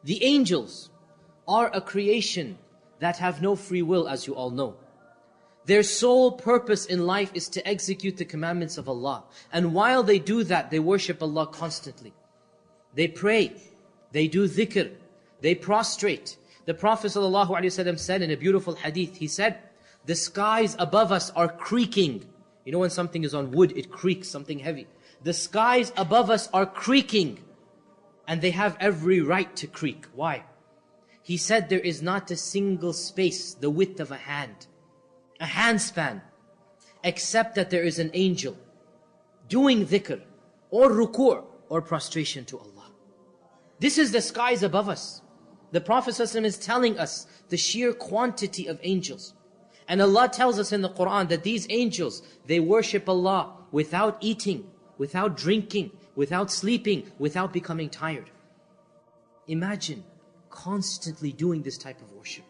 The angels are a creation that have no free will, as you all know. Their sole purpose in life is to execute the commandments of Allah. And while they do that, they worship Allah constantly. They pray, they do dhikr, they prostrate. The Prophet ﷺ said in a beautiful hadith, he said, the skies above us are creaking. You know when something is on wood, it creaks, something heavy. The skies above us are creaking, and they have every right to creak. Why? He said there is not a single space the width of a handspan, except that there is an angel doing dhikr or ruku' or prostration to Allah. This is the skies above us. The Prophet ﷺ is telling us the sheer quantity of angels. And Allah tells us in the Quran that these angels, they worship Allah without eating, without drinking, without sleeping, without becoming tired. Imagine constantly doing this type of worship.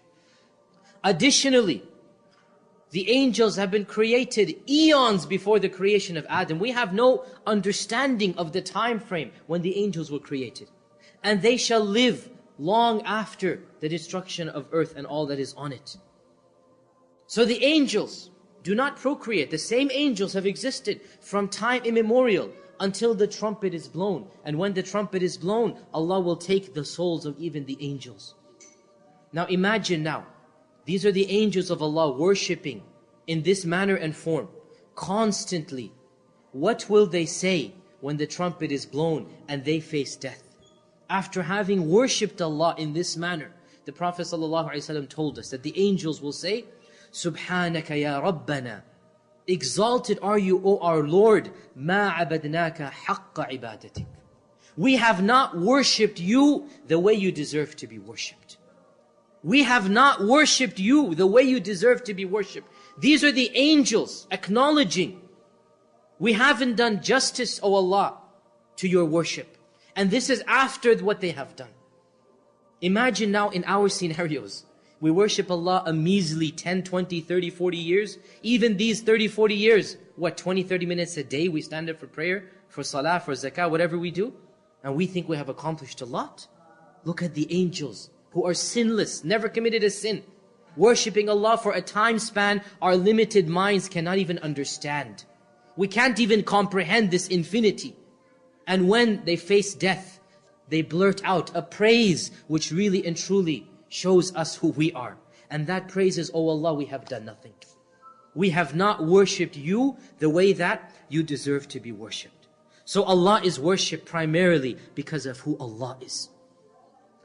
Additionally, the angels have been created eons before the creation of Adam. We have no understanding of the time frame when the angels were created. And they shall live long after the destruction of earth and all that is on it. So the angels do not procreate. The same angels have existed from time immemorial until the trumpet is blown. And when the trumpet is blown, Allah will take the souls of even the angels. Now imagine now, these are the angels of Allah worshipping in this manner and form, constantly. What will they say when the trumpet is blown and they face death? After having worshipped Allah in this manner, the Prophet ﷺ told us that the angels will say, Subhanaka ya Rabbana, exalted are you, O our Lord, ma abadnaka haqqa ibadatik. We have not worshipped you the way you deserve to be worshipped. We have not worshipped you the way you deserve to be worshipped. These are the angels acknowledging, we haven't done justice, O Allah, to your worship. And this is after what they have done. Imagine now in our scenarios, we worship Allah a measly 10, 20, 30, 40 years. Even these 30, 40 years, what, 20, 30 minutes a day we stand up for prayer, for salah, for zakah, whatever we do. And we think we have accomplished a lot. Look at the angels who are sinless, never committed a sin, worshipping Allah for a time span our limited minds cannot even understand. We can't even comprehend this infinity. And when they face death, they blurt out a praise which really and truly shows us who we are. And that praise is, Oh Allah, we have done nothing. We have not worshipped you the way that you deserve to be worshipped. So Allah is worshipped primarily because of who Allah is.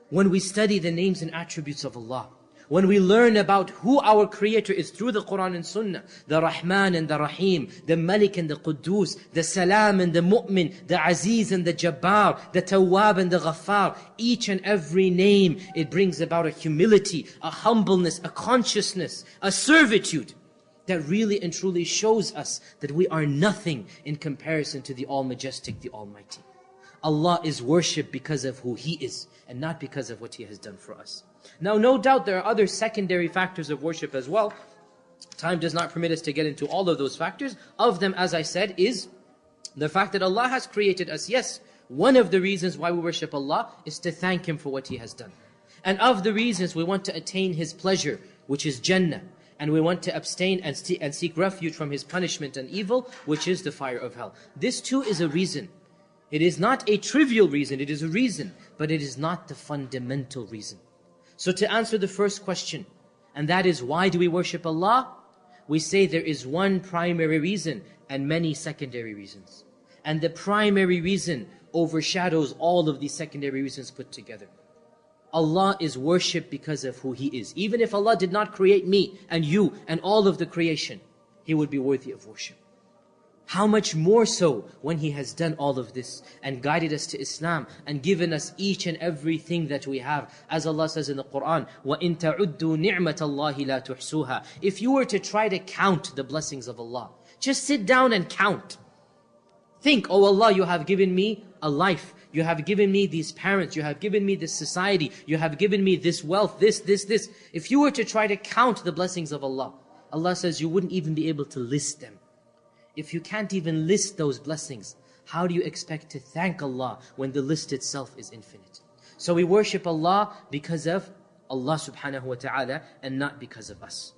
When we study the names and attributes of Allah, when we learn about who our Creator is through the Quran and Sunnah, the Rahman and the Rahim, the Malik and the Quddus, the Salam and the Mu'min, the Aziz and the Jabbar, the Tawwab and the Ghaffar, each and every name, it brings about a humility, a humbleness, a consciousness, a servitude that really and truly shows us that we are nothing in comparison to the All-Majestic, the Almighty. Allah is worshipped because of who He is and not because of what He has done for us. Now, no doubt there are other secondary factors of worship as well. Time does not permit us to get into all of those factors. Of them, as I said, is the fact that Allah has created us. Yes, one of the reasons why we worship Allah is to thank Him for what He has done. And of the reasons we want to attain His pleasure, which is Jannah, and we want to abstain and seek refuge from His punishment and evil, which is the fire of hell. This too is a reason. It is not a trivial reason, it is a reason, but it is not the fundamental reason. So to answer the first question, and that is why do we worship Allah? We say there is one primary reason and many secondary reasons. And the primary reason overshadows all of these secondary reasons put together. Allah is worshipped because of who He is. Even if Allah did not create me and you and all of the creation, He would be worthy of worship. How much more so when He has done all of this and guided us to Islam and given us each and everything that we have. As Allah says in the Quran, وَإِن تَعُدُّوا نِعْمَةَ اللَّهِ لَا تُحْسُوهَا. If you were to try to count the blessings of Allah, just sit down and count. Think, Oh Allah, you have given me a life. You have given me these parents. You have given me this society. You have given me this wealth, this. If you were to try to count the blessings of Allah, Allah says you wouldn't even be able to list them. If you can't even list those blessings, how do you expect to thank Allah when the list itself is infinite? So we worship Allah because of Allah subhanahu wa ta'ala and not because of us.